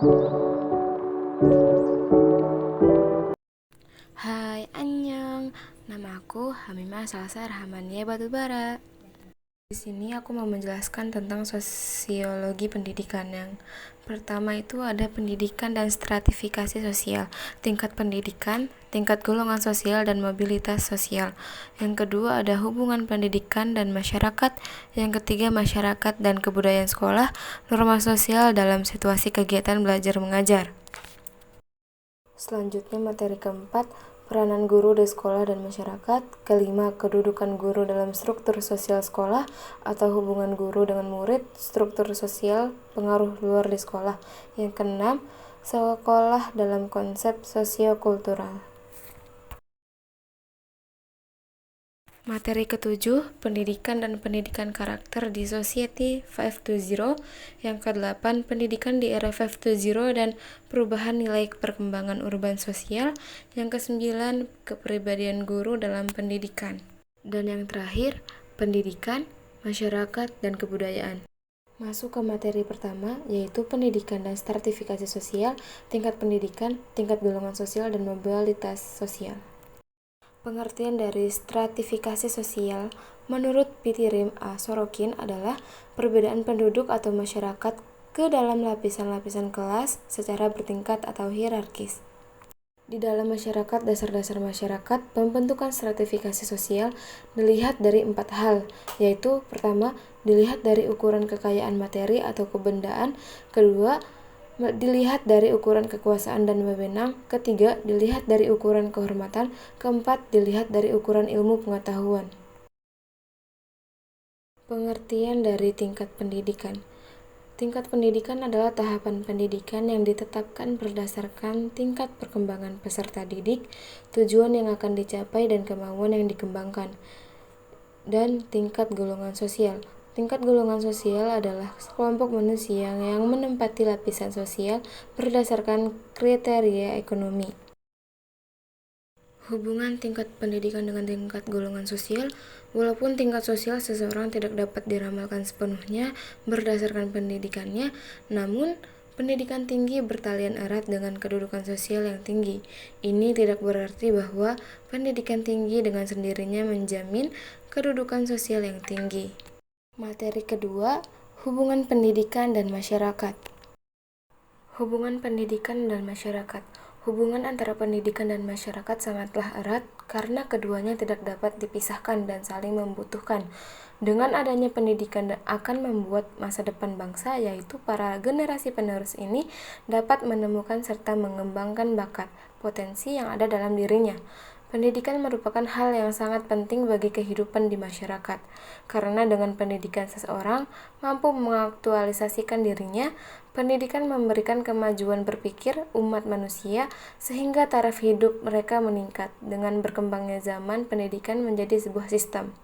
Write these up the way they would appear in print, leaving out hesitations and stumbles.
Hai, annyeong. Nama aku Hamimah Salsa Rahmania Batubara. Di sini aku mau menjelaskan tentang sosiologi pendidikan. Yang pertama itu ada pendidikan dan stratifikasi sosial, tingkat pendidikan, tingkat golongan sosial dan mobilitas sosial. Yang kedua ada hubungan pendidikan dan masyarakat. Yang ketiga masyarakat dan kebudayaan sekolah, norma sosial dalam situasi kegiatan belajar mengajar. Selanjutnya materi keempat, peranan guru di sekolah dan masyarakat. Kelima, kedudukan guru dalam struktur sosial sekolah atau hubungan guru dengan murid, struktur sosial, pengaruh luar di sekolah. Yang keenam, sekolah dalam konsep sosiokultural. Materi ketujuh, pendidikan dan pendidikan karakter di Society 520. Yang kedelapan, pendidikan di era 520 dan perubahan nilai perkembangan urban sosial. Yang kesembilan, kepribadian guru dalam pendidikan. Dan yang terakhir, pendidikan, masyarakat, dan kebudayaan. Masuk ke materi pertama, yaitu pendidikan dan stratifikasi sosial, tingkat pendidikan, tingkat golongan sosial, dan mobilitas sosial. Pengertian dari stratifikasi sosial menurut Pitirim A. Sorokin adalah perbedaan penduduk atau masyarakat ke dalam lapisan-lapisan kelas secara bertingkat atau hierarkis. Di dalam masyarakat, dasar-dasar masyarakat, pembentukan stratifikasi sosial dilihat dari 4 hal, yaitu pertama, dilihat dari ukuran kekayaan materi atau kebendaan, kedua, dilihat dari ukuran kekuasaan dan wewenang, ketiga, dilihat dari ukuran kehormatan, keempat, dilihat dari ukuran ilmu pengetahuan. Pengertian dari tingkat pendidikan. Tingkat pendidikan adalah tahapan pendidikan yang ditetapkan berdasarkan tingkat perkembangan peserta didik, tujuan yang akan dicapai dan kemauan yang dikembangkan. Dan tingkat golongan sosial. Tingkat golongan sosial adalah sekelompok manusia yang menempati lapisan sosial berdasarkan kriteria ekonomi. Hubungan tingkat pendidikan dengan tingkat golongan sosial. Walaupun tingkat sosial seseorang tidak dapat diramalkan sepenuhnya berdasarkan pendidikannya, namun pendidikan tinggi bertalian erat dengan kedudukan sosial yang tinggi. Ini tidak berarti bahwa pendidikan tinggi dengan sendirinya menjamin kedudukan sosial yang tinggi. Materi kedua, hubungan pendidikan dan masyarakat. Hubungan pendidikan dan masyarakat. Hubungan antara pendidikan dan masyarakat sangatlah erat karena keduanya tidak dapat dipisahkan dan saling membutuhkan. Dengan adanya pendidikan akan membuat masa depan bangsa, yaitu para generasi penerus ini, dapat menemukan serta mengembangkan bakat, potensi yang ada dalam dirinya. Pendidikan merupakan hal yang sangat penting bagi kehidupan di masyarakat, karena dengan pendidikan seseorang mampu mengaktualisasikan dirinya. Pendidikan memberikan kemajuan berpikir umat manusia sehingga taraf hidup mereka meningkat. Dengan berkembangnya zaman, pendidikan menjadi sebuah sistem.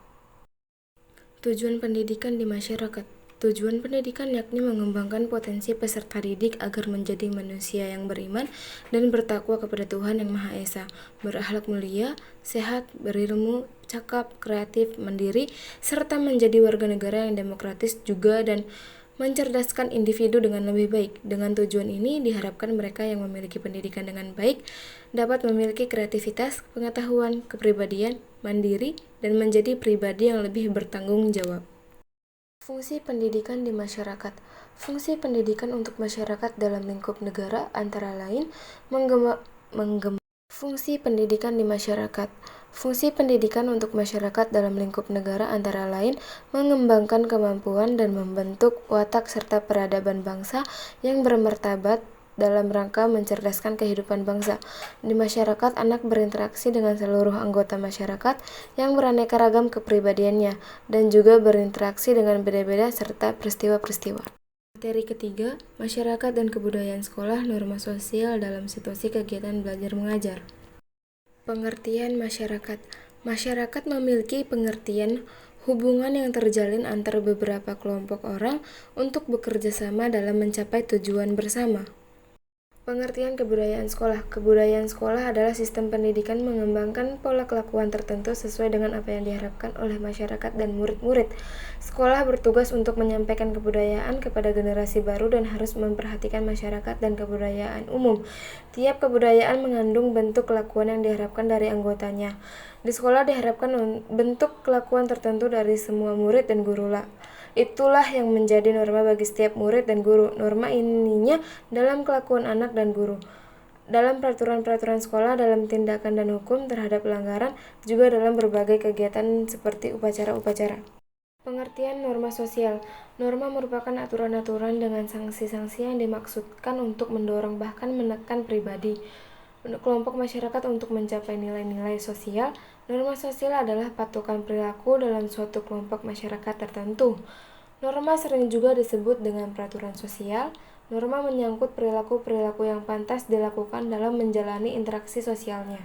Tujuan pendidikan di masyarakat. Tujuan pendidikan yakni mengembangkan potensi peserta didik agar menjadi manusia yang beriman dan bertakwa kepada Tuhan Yang Maha Esa, berakhlak mulia, sehat, berilmu, cakap, kreatif, mandiri, serta menjadi warga negara yang demokratis juga dan mencerdaskan individu dengan lebih baik. Dengan tujuan ini diharapkan mereka yang memiliki pendidikan dengan baik dapat memiliki kreativitas, pengetahuan, kepribadian, mandiri, dan menjadi pribadi yang lebih bertanggung jawab. Fungsi pendidikan di masyarakat. Fungsi pendidikan untuk masyarakat dalam lingkup negara antara lain Fungsi pendidikan di masyarakat. Fungsi pendidikan untuk masyarakat dalam lingkup negara antara lain mengembangkan kemampuan dan membentuk watak serta peradaban bangsa yang bermartabat dalam rangka mencerdaskan kehidupan bangsa. Di masyarakat, anak berinteraksi dengan seluruh anggota masyarakat yang beraneka ragam kepribadiannya dan juga berinteraksi dengan beda-beda serta peristiwa-peristiwa. Materi ketiga, masyarakat dan kebudayaan sekolah, norma sosial dalam situasi kegiatan belajar mengajar. Pengertian masyarakat. Masyarakat memiliki pengertian hubungan yang terjalin antara beberapa kelompok orang untuk bekerja sama dalam mencapai tujuan bersama. Pengertian kebudayaan sekolah. Kebudayaan sekolah adalah sistem pendidikan mengembangkan pola kelakuan tertentu sesuai dengan apa yang diharapkan oleh masyarakat dan murid-murid. Sekolah bertugas untuk menyampaikan kebudayaan kepada generasi baru dan harus memperhatikan masyarakat dan kebudayaan umum. Tiap kebudayaan mengandung bentuk kelakuan yang diharapkan dari anggotanya. Di sekolah diharapkan bentuk kelakuan tertentu dari semua murid dan guru. Itulah yang menjadi norma bagi setiap murid dan guru. Norma ininya dalam kelakuan anak dan guru, dalam peraturan-peraturan sekolah, dalam tindakan dan hukum terhadap pelanggaran, juga dalam berbagai kegiatan seperti upacara-upacara. Pengertian norma sosial. Norma merupakan aturan-aturan dengan sanksi-sanksi yang dimaksudkan untuk mendorong bahkan menekan pribadi, kelompok masyarakat untuk mencapai nilai-nilai sosial. Norma sosial adalah patokan perilaku dalam suatu kelompok masyarakat tertentu. Norma sering juga disebut dengan peraturan sosial. Norma menyangkut perilaku-perilaku yang pantas dilakukan dalam menjalani interaksi sosialnya.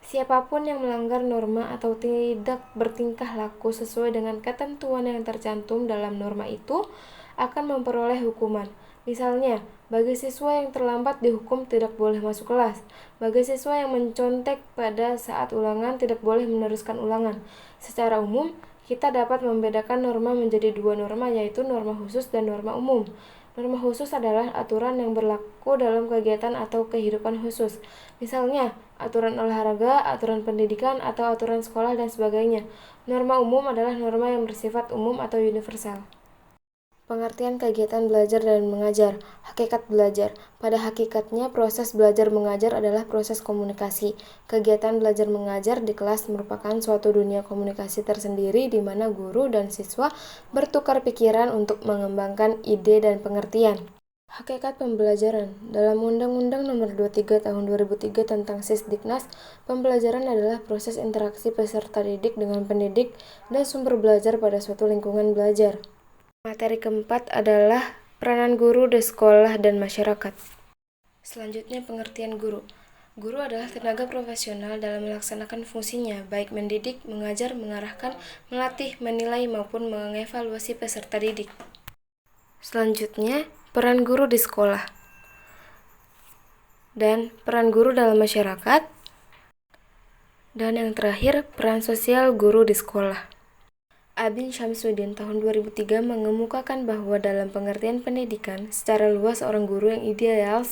Siapapun yang melanggar norma atau tidak bertingkah laku sesuai dengan ketentuan yang tercantum dalam norma itu akan memperoleh hukuman. Misalnya, bagi siswa yang terlambat dihukum tidak boleh masuk kelas. Bagi siswa yang mencontek pada saat ulangan tidak boleh meneruskan ulangan. Secara umum, kita dapat membedakan norma menjadi dua norma, yaitu norma khusus dan norma umum. Norma khusus adalah aturan yang berlaku dalam kegiatan atau kehidupan khusus. Misalnya, aturan olahraga, aturan pendidikan, atau aturan sekolah dan sebagainya. Norma umum adalah norma yang bersifat umum atau universal. Pengertian kegiatan belajar dan mengajar. Hakikat belajar. Pada hakikatnya, proses belajar mengajar adalah proses komunikasi. Kegiatan belajar mengajar di kelas merupakan suatu dunia komunikasi tersendiri di mana guru dan siswa bertukar pikiran untuk mengembangkan ide dan pengertian. Hakikat pembelajaran. Dalam Undang-Undang Nomor 23 Tahun 2003 tentang Sisdiknas, pembelajaran adalah proses interaksi peserta didik dengan pendidik dan sumber belajar pada suatu lingkungan belajar. Materi keempat adalah peranan guru di sekolah dan masyarakat. Selanjutnya, pengertian guru. Guru adalah tenaga profesional dalam melaksanakan fungsinya, baik mendidik, mengajar, mengarahkan, melatih, menilai, maupun mengevaluasi peserta didik. Selanjutnya, peran guru di sekolah dan peran guru dalam masyarakat. Dan yang terakhir, peran sosial guru di sekolah. Abin Syamsuddin tahun 2003 mengemukakan bahwa dalam pengertian pendidikan, secara luas seorang guru yang ideal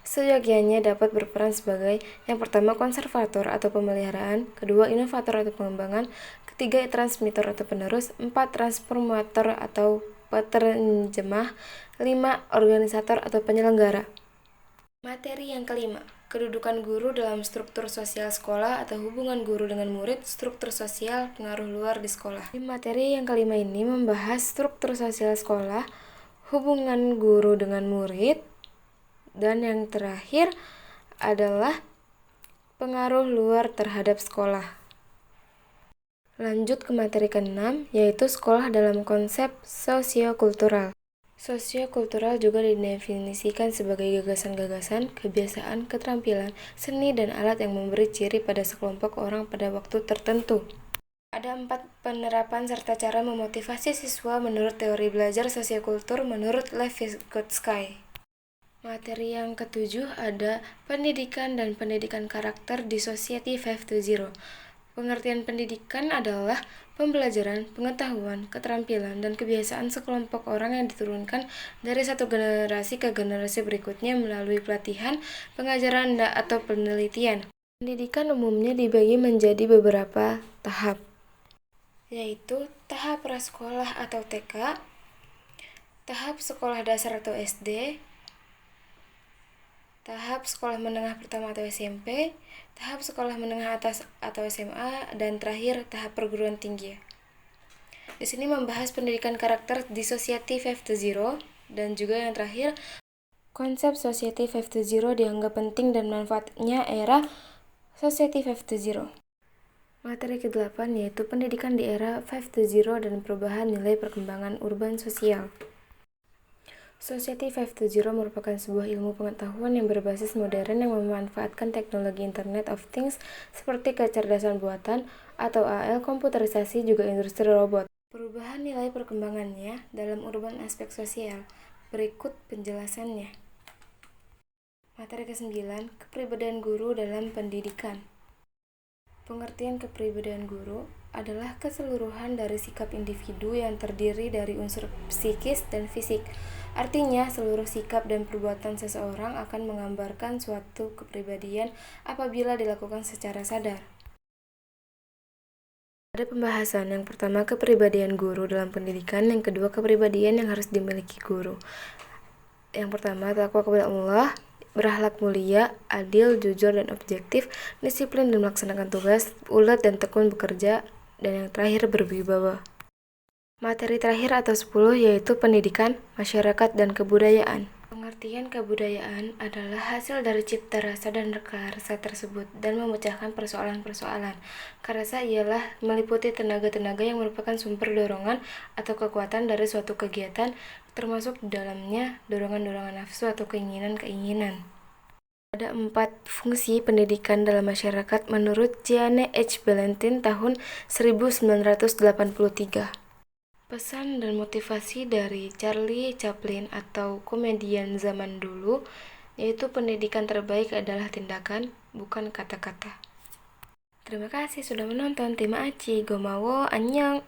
seyogyanya dapat berperan sebagai yang pertama konservator atau pemeliharaan, kedua inovator atau pengembangan, ketiga transmitter atau penerus, empat transformator atau penerjemah, lima organisator atau penyelenggara. Materi yang kelima, kedudukan guru dalam struktur sosial sekolah atau hubungan guru dengan murid, struktur sosial, pengaruh luar di sekolah. Di materi yang kelima ini membahas struktur sosial sekolah, hubungan guru dengan murid, dan yang terakhir adalah pengaruh luar terhadap sekolah. Lanjut ke materi ke-6, yaitu sekolah dalam konsep sosiokultural. Sosiokultural juga didefinisikan sebagai gagasan-gagasan, kebiasaan, keterampilan, seni, dan alat yang memberi ciri pada sekelompok orang pada waktu tertentu. Ada 4 penerapan serta cara memotivasi siswa menurut teori belajar sosiokultur menurut Lev Vygotsky. Materi yang ke-7 ada pendidikan dan pendidikan karakter di Society 520. Pengertian pendidikan adalah pembelajaran, pengetahuan, keterampilan, dan kebiasaan sekelompok orang yang diturunkan dari satu generasi ke generasi berikutnya melalui pelatihan, pengajaran, atau penelitian. Pendidikan umumnya dibagi menjadi beberapa tahap, yaitu tahap prasekolah atau TK, tahap sekolah dasar atau SD, tahap sekolah menengah pertama atau SMP, tahap sekolah menengah atas atau SMA, dan terakhir tahap perguruan tinggi. Di sini membahas pendidikan karakter di Society 520 dan juga yang terakhir konsep Society 520 dianggap penting dan manfaatnya era Society 520. Materi ke-8 yaitu pendidikan di era 520 dan perubahan nilai perkembangan urban sosial. Society 520 merupakan sebuah ilmu pengetahuan yang berbasis modern yang memanfaatkan teknologi Internet of Things seperti kecerdasan buatan atau AL, komputerisasi, juga industri robot. Perubahan nilai perkembangannya dalam urban aspek sosial. Berikut penjelasannya. Materi ke-9, kepribadian guru dalam pendidikan. Pengertian kepribadian guru adalah keseluruhan dari sikap individu yang terdiri dari unsur psikis dan fisik. Artinya, seluruh sikap dan perbuatan seseorang akan menggambarkan suatu kepribadian apabila dilakukan secara sadar. Ada pembahasan yang pertama kepribadian guru dalam pendidikan, yang kedua kepribadian yang harus dimiliki guru. Yang pertama, takwa kepada Allah, berakhlak mulia, adil, jujur, dan objektif, disiplin dan melaksanakan tugas, ulet dan tekun bekerja, dan yang terakhir berwibawa. Materi terakhir atau 10 yaitu pendidikan, masyarakat, dan kebudayaan. Pengertian kebudayaan adalah hasil dari cipta rasa dan karsa tersebut dan memecahkan persoalan-persoalan. Karsa ialah meliputi tenaga-tenaga yang merupakan sumber dorongan atau kekuatan dari suatu kegiatan, termasuk di dalamnya dorongan-dorongan nafsu atau keinginan-keinginan. Ada 4 fungsi pendidikan dalam masyarakat menurut Jeanne H. Ballantyne tahun 1983. Pesan dan motivasi dari Charlie Chaplin atau komedian zaman dulu, yaitu pendidikan terbaik adalah tindakan, bukan kata-kata. Terima kasih sudah menonton. Terima kasih. Gomawo, annyeong.